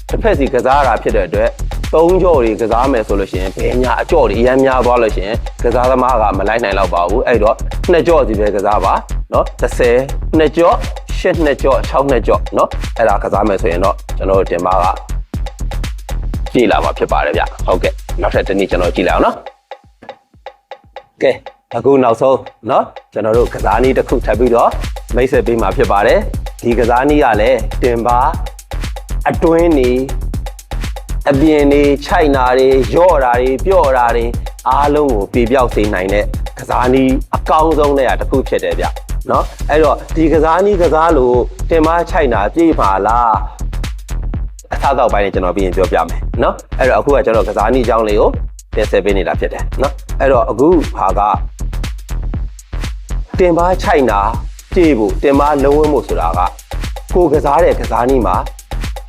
တစ်ဖက်စီကစားတာဖြစ်တဲ့အတွက်3ကြော်တွေကစားမယ်ဆိုလို့ရှိရင်ဘယ်ညာအကြော်တွေအများများသွားလို့ရှိရင်ကစားသမားကမလိုက်နိုင်တော့ပါဘူးအဲ့တော့2ကြော်စီပဲကစားပါနော်30 2ကြော်8 2ကြော်6 2ကြော်နော်အဲ့ဒါကစားမယ်ဆိုရင်တော့ကျွန်တော်တို့တင်ပါကကြည့်လာမှာဖြစ်ပါတယ်ဗျဟုတ်ကဲ့နောက်ထပ်တစ်နည်းကျွန်တော်ကြည့်လိုက်အောင်နော်ကဲအခုနောက်ဆုံးเนาะကျွန်တော်တို့ကစားနည်းတစ်ခုထပ်ပြီးတော့မိတ်ဆက်ပေးမှာဖြစ်ပါတယ်ဒီကစားနည်းကလည်းတင်ပါအတွင်းနေအပြင်နေခြိုက်နာတွေရော့တာတွေပြော့တာတွေအားလုံးကိုပြေပြောက်စေနိုင်တဲ့ကစားနည်းအကောင်းဆုံးတဲ့တစ်ခုဖြစ်တယ်ဗျเนาะအဲ့တော့ဒီကစားနည်းကစားလို့တင်ပါခြိုက်နာပြည့်ပါလားအစားတော့ပိုင်းနဲ့ကျွန်တော်ပြင်ပြောပြမယ်เนาะအဲ့တော့အခုကကျွန်တော်ကစားနည်းအကြောင်းလေးကိုတင်ဆက်ပေးနေတာဖြစ်တယ်เนาะအဲ့တော့အခုဟာကတင်ပါခြိုက်နာပြေဖို့တင်ပါလုံးဝမှုဆိုတာကကိုကစားတဲ့ကစားနည်းမှာ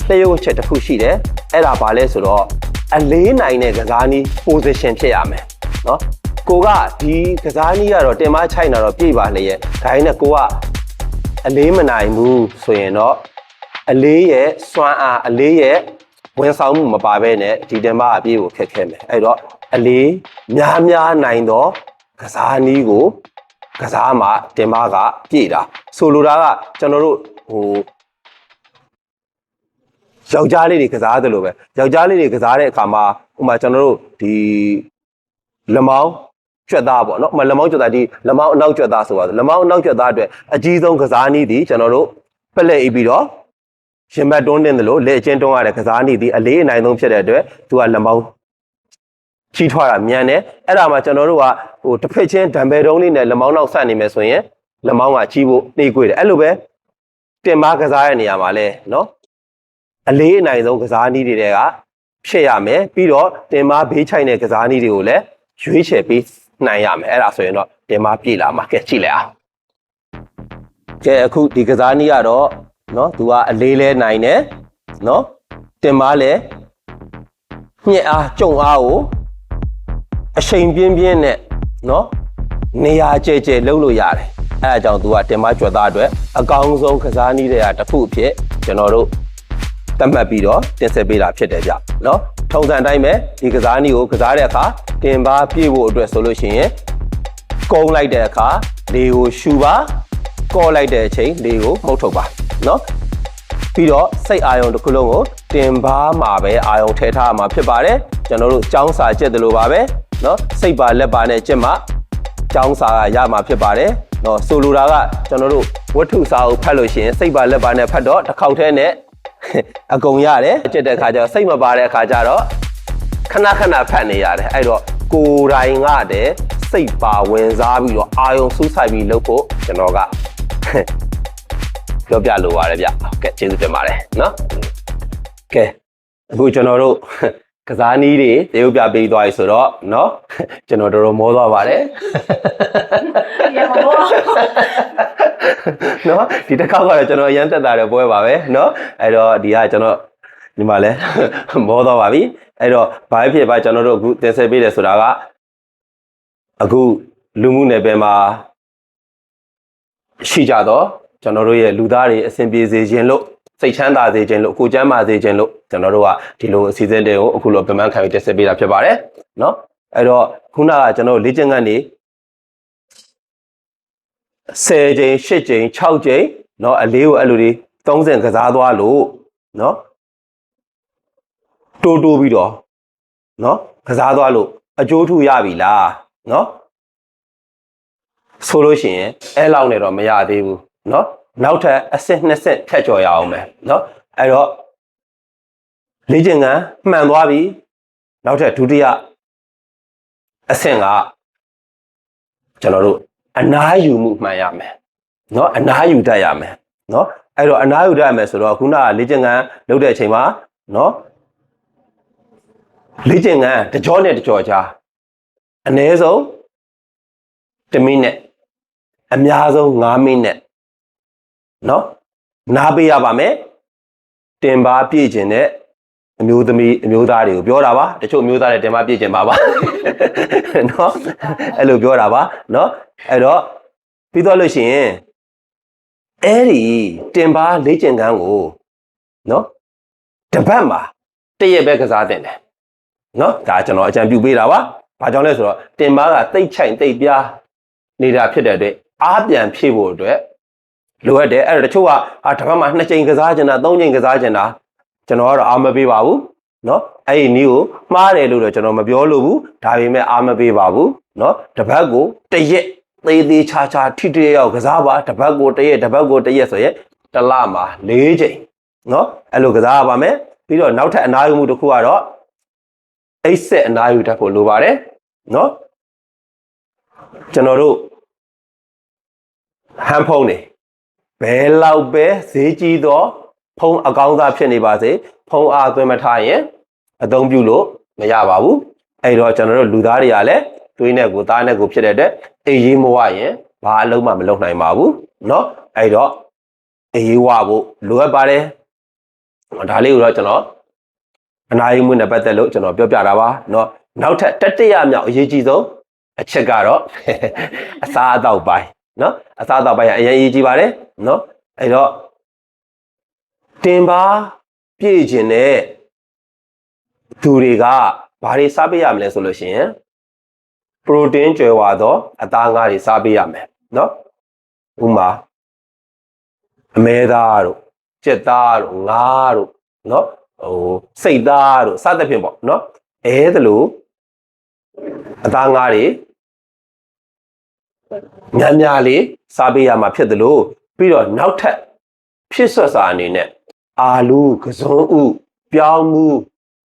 လျှို့ချက်တစ်ခုရှိတယ်အဲ့ဒါဘာလဲဆိုတော့အလေးနိုင်တဲ့ကစားနည်း position ဖြစ်ရမယ်เนาะကိုကဒီကစားနည်းကတော့တင်ပါခြိုက်နာတော့ပြေပါလေရဲ့ဒါရင်းနဲ့ကိုကအလေးမနိုင်ဘူးဆိုရင်တော့အလေးရဲ့စွမ်းအားအလေးရဲ့ဝန်ဆောင်မှုမပါဘဲနဲ့ဒီတင်ပါအပြေကိုခက်ခဲမယ်အဲ့တော့အလေးများနိုင်တော့ကစားနည်းကိုကစားမှာတင်ပါကပြည့်တာဆိုလိုတာကကျွန်တော်တို့ယောက်ျားလေးတွေကစားတယ်လို့ပဲယောက်ျားလေးတွေကစားတဲ့အခါမှာဥပမာကျွန်တော်တို့ဒီလက်မောင်းကျွတ်သားပေါ့နော်ဥပမာလက်မောင်းကျွတ်သားဒီလက်မောင်းအနောက်ကျွတ်သားဆိုတော့လက်မောင်းအနောက်ကျွတ်သားအတွက်အကြီးဆုံးကစားနည်းဒီကျွန်တော်တို့ပလက်အိပ်ပြီးတော့ရှင်ဘတ်တွန်းတင်တယ်လို့လက်အချင်းတွန်းရတဲ့ကစားနည်းဒီအလေးအနိုင်ဆုံးဖြစ်တဲ့အတွက်သူကလက်မောင်းချီထွားတာမြန်တယ်အဲ့ဒါမှကျွန်တော်တို့ကတစ်ဖက်ချင်းဒံဘယ်တုံးလေးနဲ့လက်မောင်းနောက်ဆက်နေမယ်ဆိုရင်လက်မောင်းကချီဖို့နှိမ့်ကွေးတယ်အဲ့လိုပဲတင်ပါကစားတဲ့နေရာမှာလဲနော်အလေးအနိုင်ဆုံးကစားနည်းတွေကဖြစ်ရမယ်ပြီးတော့တင်ပါဘေးချိုင်တဲ့ကစားနည်းတွေကိုလည်းရွေးချယ်ပေးနိုင်ရမယ်အဲ့ဒါဆိုရင်တော့တင်ပါပြေလာမှာကဲကြည့်လိုက်အောင်ကဲအခုဒီကစားနည်းကတော့နော်သူကအလေးလဲနိုင်တယ်နော်တင်ပါလဲညှက်အားကြုံအားကိုအချိန်ပြင်းနဲ့နော်နေရာကျဲလှုပ်လို့ရတယ်အဲအကြောင်းသူကတင်ပါကြွက်သားအတွက်အကောင်းဆုံးကစားနည်းတွေကတစ်ခုအဖြစ်ကျွန်တော်တို့သတ်မှတ်ပြီးတော့တင်ဆက်ပေးတာဖြစ်တယ်ဗျနော်ထုံစံတိုင်းပဲဒီကစားနည်းကိုကစားတဲ့အခါတင်ပါပြည့်ဖို့အတွက်ဆိုလို့ရှိရင်ကုန်းလိုက်တဲ့အခါလေကိုရှူပါကော့လိုက်တဲ့အချိန်လေကိုမှုတ်ထုတ်ပါနော်ပြီးတော့စိတ်အာရုံတစ်ခုလုံးကိုတင်ပါမှာပဲအာရုံထည့်ထားမှာဖြစ်ပါတယ်ကျွန်တော်တို့ចောင်းစာကျက်တယ်လို့ပါပဲနော်စိတ်ပါလက်ပါနဲ့ကျက်မှចောင်းစာကရမှာဖြစ်ပါတယ်နော်ဆိုလိုတာကကျွန်တော်တို့ဝတ္ထုစာကိုဖတ်လို့ရှိရင်စိတ်ပါလက်ပါနဲ့ဖတ်တော့တစ်ခေါက်တည်းနဲ့အကုန်ရတယ်ကျက်တဲ့အခါကျတော့စိတ်မပါတဲ့အခါကျတော့ခဏဖတ်နေရတယ်အဲ့တော့ကိုယ်တိုင်ကတည်းစိတ်ပါဝင်စားပြီးတော့အာယုံစူးစိုက်ပြီးလုပ်ဖို့ကျွန်တော်ကပြောပြလိုပါတယ်ဗျကဲကျေးဇူးတင်ပါတယ်နော်ကဲအခုကျွန်တော်တို့ကစားနည်းတွေတရုပ်ပြပေးသွားပြီဆိုတော့နော်ကျွန်တော်တော်မောသွားပါတယ်နော်ဒီတစ်ခေါက်ကတော့ကျွန်တော်ရမ်းတက်တာတဲ့ပွဲပါပဲနော်အဲ့တော့ဒီကကျွန်တော်ဒီမှာလဲမောသွားပါပြီအဲ့တော့ဘာဖြစ်ပါကျွန်တော်တို့အခုတင်ဆက်ပေးတယ်ဆိုတာကအခုလူမှုနယ်ပယ်မှာ ရှိကြတော့ကျွန်တော်တို့ရဲ့လူသားတွေအဆင်ပြေစေခြင်းလို့စိတ်ချမ်းသာစေခြင်းလို့ကိုယ်ကျန်းမာစေခြင်းလို့ကျွန်တော်တို့ကဒီလိုအစီအစဉ်တွေကိုအခုလိုပြန်မှန်းခံပြီးတက်ဆက်ပေးတာဖြစ်ပါတယ်နော်အဲ့တော့ခုနကကျွန်တော်လေ့ကျင့်ခန်းနေ10ကြိမ်8ကြိမ်6ကြိမ်เนาะအလေးကိုအဲ့လိုတွေ30ကစားသွားလို့เนาะတိုးပြီးတော့เนาะကစားသွားလို့အကျိုးထူရပြီလားเนาะဆိုလို့ရှိရင်အဲ့လောက်နဲ့တော့မရသေးဘူးเนาะနောက်ထပ်အဆင့်2ဆင့်ထပ်ကျော်ရအောင်မယ်เนาะအဲ့တော့လေ့ကျင့်ခန်းမှန်သွားပြီနောက်ထပ်ဒုတိယအဆင့်ကကျွန်တော်တို့အနားယူမှုမှန်ရမယ်เนาะအနားယူတတ်ရမယ်เนาะအဲ့တော့အနားယူတတ်ရမယ်ဆိုတော့ခုနကလေ့ကျင့်ခန်းလုပ်တဲ့အချိန်မှာเนาะလေ့ကျင့်ခန်းတစ်ကြောနဲ့တစ်ကြောကြားအနည်းဆုံး1မိနစ်အများဆုံး5မိနစ်เนาะနားပေးရပါမယ်တင်ပါပြည့်ခြင်းနဲ့အမျိုးသမီးအမျိုးသားတွေကိုပြောတာပါတချို့အမျိုးသားတွေတင်ပါပြည့်ခြင်းပါပါเนาะအဲ့လိုပြောတာပါเนาะအဲ့တော့ပြီးတော့လို့ရှိရင်အဲ့ဒီတင်ပါလေ့ကျင့်ခန်းကိုเนาะတစ်ပတ်မှာတစ်ရက်ပဲကစားတင်တယ်เนาะဒါကျွန်တော်အကြံပြုပေးတာပါဘာကြောင့်လဲဆိုတော့တင်ပါကတိတ်ချိုင်တိတ်ပြားနေတာဖြစ်တဲ့အတွက်အားပြန်ဖြည့်ဖို့အတွက်လိုအပ်တယ်အဲ့တော့တချို့ကတစ်ပတ်မှာ2ချိန်ကစားချင်တာ3ချိန်ကစားချင်တာကျွန်တော်ကတော့အားမပေးပါဘူးเนาะအဲ့ဒီနည်းကိုမှားတယ်လို့တော့ကျွန်တော်မပြောလို့ဘူးဒါပေမဲ့အားမပေးပါဘူးเนาะတစ်ပတ်ကိုတစ်ရက်သေးသေးချာချာထိထိရောက်ကစားပါတစ်ပတ်ကိုတစ်ရက်ဆိုရင်တစ်လမှာ4ချိန်เนาะအဲ့လိုကစားရပါမယ်ပြီးတော့နောက်ထပ်အနားယူမှုတစ်ခုကတော့အိတ်ဆက်အနားယူတတ်ဖို့လိုပါတယ်เนาะကျွန်တော်တို့ဟန်ဖုန်းနေဘယ်လောက်ပဲဈေးကြီးတော့ဖုန်းအကောင်းစားဖြစ်နေပါစေဖုန်းအားသွင်းမထားရင်အသုံးပြုလို့မရပါဘူးအဲ့တော့ကျွန်တော်တို့လူသားတွေကလည်းသွေးနဲ့ကိုသားနဲ့ကိုဖြစ်တဲ့အတွက်အေးရေးမဝရင်ဘာအလုံးမှမလုပ်နိုင်ပါဘူးเนาะအဲ့တော့အေးရေးဝဖို့လိုအပ်ပါတယ်ဒါလေးကိုတော့ကျွန်တော်အနာရီမှုနဲ့ပတ်သက်လို့ကျွန်တော်ပြောပြတာပါเนาะနောက်ထပ်တတိယမြောက်အရေးကြီးဆုံးအချက်ကတော့အစားအသောက်ပိုင်းเนาะအစားအသောက်ပိုင်းကအရင်အရေးကြီးပါတယ်เนาะအဲ့တော့တင်ပါပြည့်ခြင်းနဲ့သူတွေကဘာတွေစားပေးရမလဲဆိုလို့ရှိရင်ပရိုတင်းကျွယ်ဝသောအသားငါးတွေစားပေးရမယ်เนาะဥမာအမဲသားတို့ကြက်သားတို့ငါးတို့เนาะစိတ်သားတို့စသဖြင့်ပေါ့เนาะအဲ့ဒါလို့အသားငါးတွေများလေးစားပေးရမှာဖြစ်တယ်လို့ပြီးတော့နောက်ထပ်ဖြစ်ဆွတ်စာအနေနဲ့အာလူကစုံဥပြောင်းမှု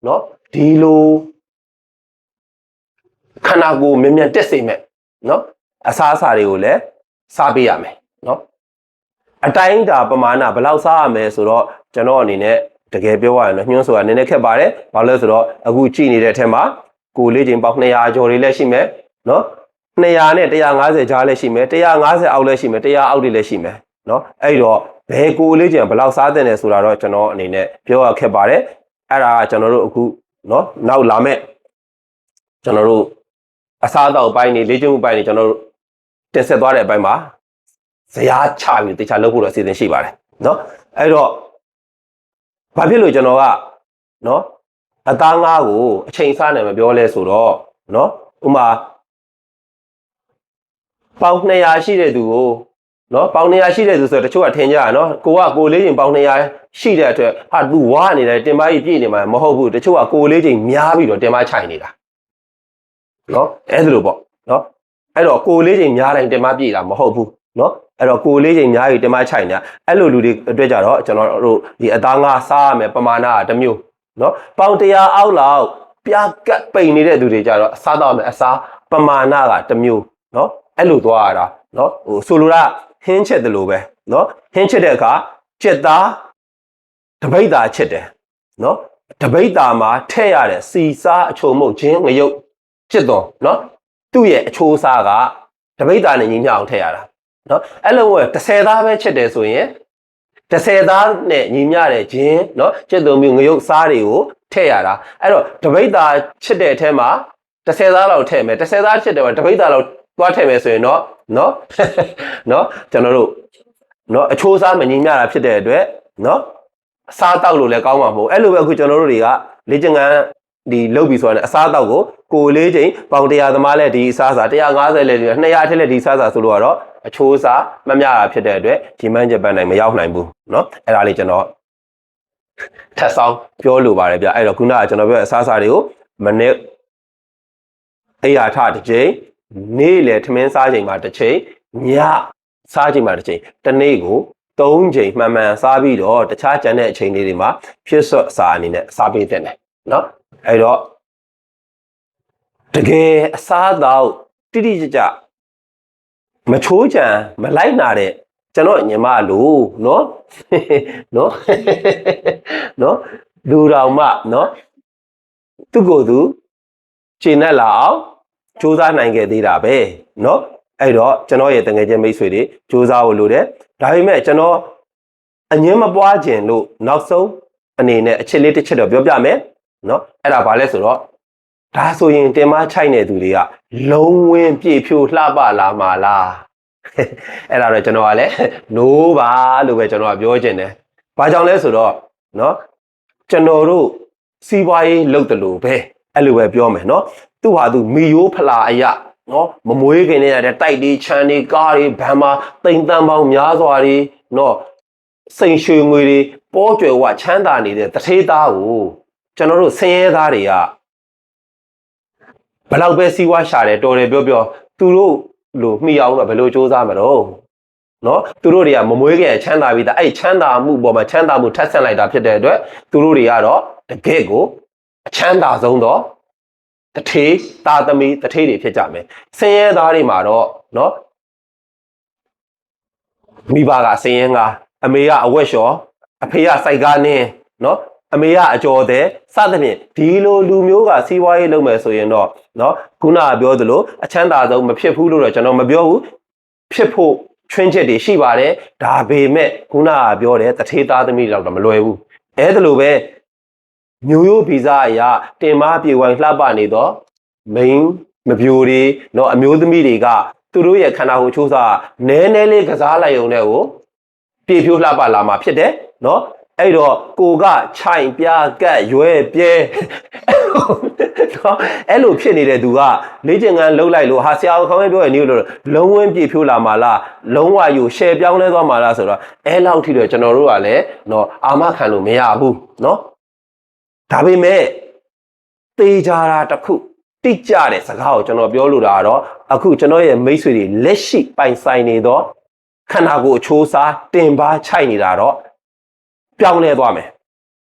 เนาะဒီလိုခန္ဓာကိုယ်မြင်တက်စေမဲ့เนาะအစားအစာတွေကိုလည်းစားပေးရမယ်เนาะအတိုင်းတာပမာဏဘယ်လောက်စားရမယ်ဆိုတော့ကျွန်တော်အနေနဲ့တကယ်ပြောရရင်တော့ညွှန်းဆိုတာနည်းနည်းခက်ပါတယ်ဘာလို့လဲဆိုတော့အခုကြည့်နေတဲ့အထက်မှာကိုလေးချင်းပေါက်200ကျော်တွေလည်းရှိမယ်เนาะ200နဲ့150ကြားလည်းရှိမယ်150အောက်လည်းရှိမယ်100အောက်တွေလည်းရှိမယ်เนาะအဲ့တော့ဘယ်ကိုလေးချင်းဘယ်လောက်စားတဲ့လဲဆိုတာတော့ကျွန်တော်အနေနဲ့ပြောရခက်ပါတယ်အဲ့ဒါကကျွန်တော်တို့အခုเนาะနောက်လာမဲ့ကျွန်တော်တို့အစားအသောက်ပိုင်းနေလေ့ကျင့်မှုပိုင်းနေကျွန်တော်တို့တင်ဆက်သွားတဲ့အပိုင်းမှာဇယားချပြီးတခြားလုပ်ဖို့တော့အစီအစဉ်ရှိပါတယ်เนาะအဲ့တော့ဘာဖြစ်လို့ကျွန်တော်ကเนาะအသားငါးကိုအချိန်စားနေမပြောလဲဆိုတော့เนาะဥမာပေါင်200ရှိတဲ့သူကိုเนาะပေါင်200ရှိတဲ့သူဆိုတော့တချို့ကထင်ကြရเนาะကိုလေးချိန်ပေါင်200ရှိတဲ့အတွက်ဟာသူဝါနေတယ်တင်ပါကြီးပြည့်နေမှာမဟုတ်ဘူးတချို့ကကိုလေးချိန်များပြီးတော့တင်ပါချိုင်နေတာเนาะအဲ့ဒါလိုပေါ့เนาะအဲ့တော့ကိုလေးချိန်များတိုင်းတင်ပါပြည့်တာမဟုတ်ဘူးเนาะအဲ့တော့ကိုလေးချိန်များပြီးတင်ပါချိုင်နေတာအဲ့လိုလူတွေအတွက်ကြတော့ကျွန်တော်တို့ဒီအသားငါစားရမယ်ပမာဏကတစ်မျိုးเนาะပေါင်100အောက်လောက်ပြားကပ်ပိန်နေတဲ့သူတွေကြတော့အစားတော့မယ်အစားပမာဏကတစ်မျိုးเนาะအဲ့လိုသွားရတာเนาะဆိုလိုတာဟင်းချက်တယ်လို့ပဲเนาะဟင်းချက်တဲ့အခါကြက်သားတပိတ်သားချက်တယ်เนาะတပိတ်သားမှာထည့်ရတဲ့စီစားအချိုမှုတ်ခြင်းငရုတ်ဖြစ်တော့เนาะသူ့ရဲ့အချိုးစားကတပိတ်သားနဲ့ညီမျှအောင်ထည့်ရတာเนาะအဲ့လိုပဲ30သားပဲချက်တယ်ဆိုရင်30သားနဲ့ညီမျှတဲ့ခြင်းเนาะချက်သွုံမျိုးငရုတ်စားတွေကိုထည့်ရတာအဲ့တော့တပိတ်သားချက်တဲ့အထဲမှာ30သားလောက်ထည့်မယ်30သားချက်တယ်မှာတပိတ်သားလောက်သွားထည့်မယ်ဆိုရင်တော့ နော် နော်ကျွန်တော်တို့နော်အချိုးစားမငြိမ်းမြတာဖြစ်တဲ့အတွက်နော်အစားတောက်လို့လည်းကောင်းမှာမဟုတ်အဲ့လိုပဲအခုကျွန်တော်တို့တွေကလေ့ကျင့်ခန်းဒီလုပ်ပြီးဆိုတော့အစားတောက်ကိုလေးချိန်ပေါင်100သမားလည်းဒီအစားစား150လည်း200ထက်လည်းဒီအစားစားဆိုလို့ကတော့အချိုးစားမမျှတာဖြစ်တဲ့အတွက်ဒီမှန်းချက်ပန်းနိုင်မရောက်နိုင်ဘူးเนาะအဲ့ဒါလေးကျွန်တော်ထပ်ဆောင်ပြောလိုပါတယ်ဗျအဲ့တော့ခုနကကျွန်တော်ပြောအစားစားတွေကိုမနေ့အိယာထတစ်ချိန်နေ့လေထမင်းစားချိန်မှာတစ်ချိန်ညစားချိန်မှာတစ်ချိန်တစ်နေ့ကို3ချိန်မှန်မှန်စားပြီးတော့တခြားကျန်တဲ့အချိန်လေးတွေမှာဖြစ်စွတ်စားအနေနဲ့စားပေးတဲ့เนาะအဲ့တော့တကယ်အစားတော့တိတိကျကျမချိုးချံမလိုက်နာတဲ့ကျွန်တော်ညီမလို့เนาะเนาะเนาะလူတော်မှเนาะသူ့ကိုယ်သူခြေနဲ့လာအောင်စူးစမ်းနိုင်ခဲ့သေးတာပဲเนาะအဲ့တော့ကျွန်တော်ရဲ့တငယ်ချင်းမိတ်ဆွေတွေစူးစမ်းဖို့လိုတယ်ဒါပေမဲ့ကျွန်တော်အငင်းမပွားခြင်းလို့နောက်ဆုံးအနေနဲ့အချက်လေးတစ်ချက်တော့ပြောပြမယ်เนาะအဲ့ဒါဘာလဲဆိုတော့ဒါဆိုရင်တင်မချိုက်နေသူတွေကလုံးဝပြည့်ဖြိုးလှပလာမှာလားအဲ့ဒါတော့ကျွန်တော်ကလည်း no ပါလို့ပဲကျွန်တော်ကပြောချင်တယ်။ဘာကြောင့်လဲဆိုတော့เนาะကျွန်တော်တို့စီးပွားရေးလုပ်တယ်လို့ပဲအဲ့လိုပဲပြောမယ်เนาะသူ့ဟာသူမီယိုးဖလာအရာเนาะမမွေးခင်နေရတဲ့တိုက်တွေခြံတွေကားတွေဗန်မာတိမ်တန်းပေါင်းများစွာတွေเนาะစိန်ရွှေငွေတွေပေါ်ကျွယ်ဝချမ်းသာနေတဲ့တထေးသားကိုကျွန်တော်တို့ဆင်းရဲသားတွေကဘလောက်ပဲစီးပွားရှာတယ်တော်တယ်ပြောသူတို့လို့မှီအောင်တော့ဘယ်လိုစူးစမ်းမလို့နော်သူတို့တွေကမမွေးခဲ့ချမ်းသာပြီးသားအဲ့ချမ်းသာမှုပေါ်မှာချမ်းသာမှုထပ်ဆင့်လိုက်တာဖြစ်တဲ့အတွက်သူတို့တွေကတော့တကယ့်ကိုအချမ်းသာဆုံးတော့တထေးသားသမီးတထေးတွေဖြစ်ကြမယ်ဆင်းရဲသားတွေမှာတော့နော်မိဘကဆင်းရဲငါအမေကအဝက်လျှော်အဖေကစိုက်ကားနင်းနော်အမေကအကျော်တဲ့စသဖြင့်ဒီလိုလူမျိုးကစီးပွားရေးလုပ်မယ်ဆိုရင်တော့เนาะခုနကပြောသလိုအချမ်းသာဆုံးမဖြစ်ဘူးလို့တော့ကျွန်တော်မပြောဘူးဖြစ်ဖို့ချွင်းချက်တွေရှိပါတယ်ဒါပေမဲ့ခုနကပြောတဲ့တထေးသားသမီးတော့မလွယ်ဘူးအဲ့ဒါလိုပဲမျိုးရိုးဗီဇအရာတင်မပြေဝိုင်လှပနေတော့မိန်းမပြိုတွေเนาะအမျိုးသမီးတွေကသူတို့ရဲ့ခန္ဓာကိုယ်ချိုးစားနည်းနည်းလေးကစားလိုက်ုံနဲ့ကိုပြေဖြိုးလှပလာမှာဖြစ်တယ်เนาะအဲ့တော့ကိုကခြိုင်ပြားကတ်ရွယ်ပြဲနော်အဲ့လိုဖြစ်နေတဲ့သူကလေ့ကျင့်ခန်းလှုပ်လိုက်လို့ဟာဆရာခေါင်းပြောရနေလို့လုံးဝပြည့်ဖြိုးလာမှာလားလုံးဝယူရှယ်ပြောင်းလဲသွားမှာလားဆိုတော့အဲ့လောက်ထိတော့ကျွန်တော်တို့ကလည်းနော်အာမခံလို့မရဘူးနော်ဒါပေမဲ့တေးကြတာတစ်ခုတိကျတဲ့စကားကိုကျွန်တော်ပြောလို့တာကတော့အခုကျွန်တော်ရဲ့မိတ်ဆွေတွေလက်ရှိပိုင်ဆိုင်နေတော့ခန္ဓာကိုယ်အချိုးစားတင်ပါချိုက်နေတာတော့ပြောင်းလဲသွားမယ်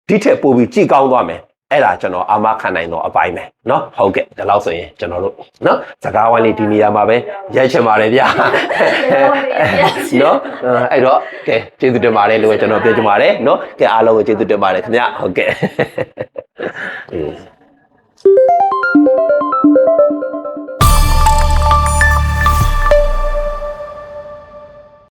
ဒီထက်ပိုပြီးကြည်ကောင်းသွားမယ်အဲ့ဒါကျွန်တော်အာမခံနိုင်တော့အပိုင်းပဲเนาะဟုတ်ကဲ့ဒါလို့ဆိုရင်ကျွန်တော်တို့เนาะစကားဝိုင်းလေးဒီနေရာမှာပဲရိုက်ချင်ပါတယ်ဗျာเนาะအဲ့တော့ကဲကျေးဇူးတင်ပါတယ်လို့ကျွန်တော်ပြောချင်ပါတယ်เนาะကဲအားလုံးကိုကျေးဇူးတင်ပါတယ်ခင်ဗျဟုတ်ကဲ့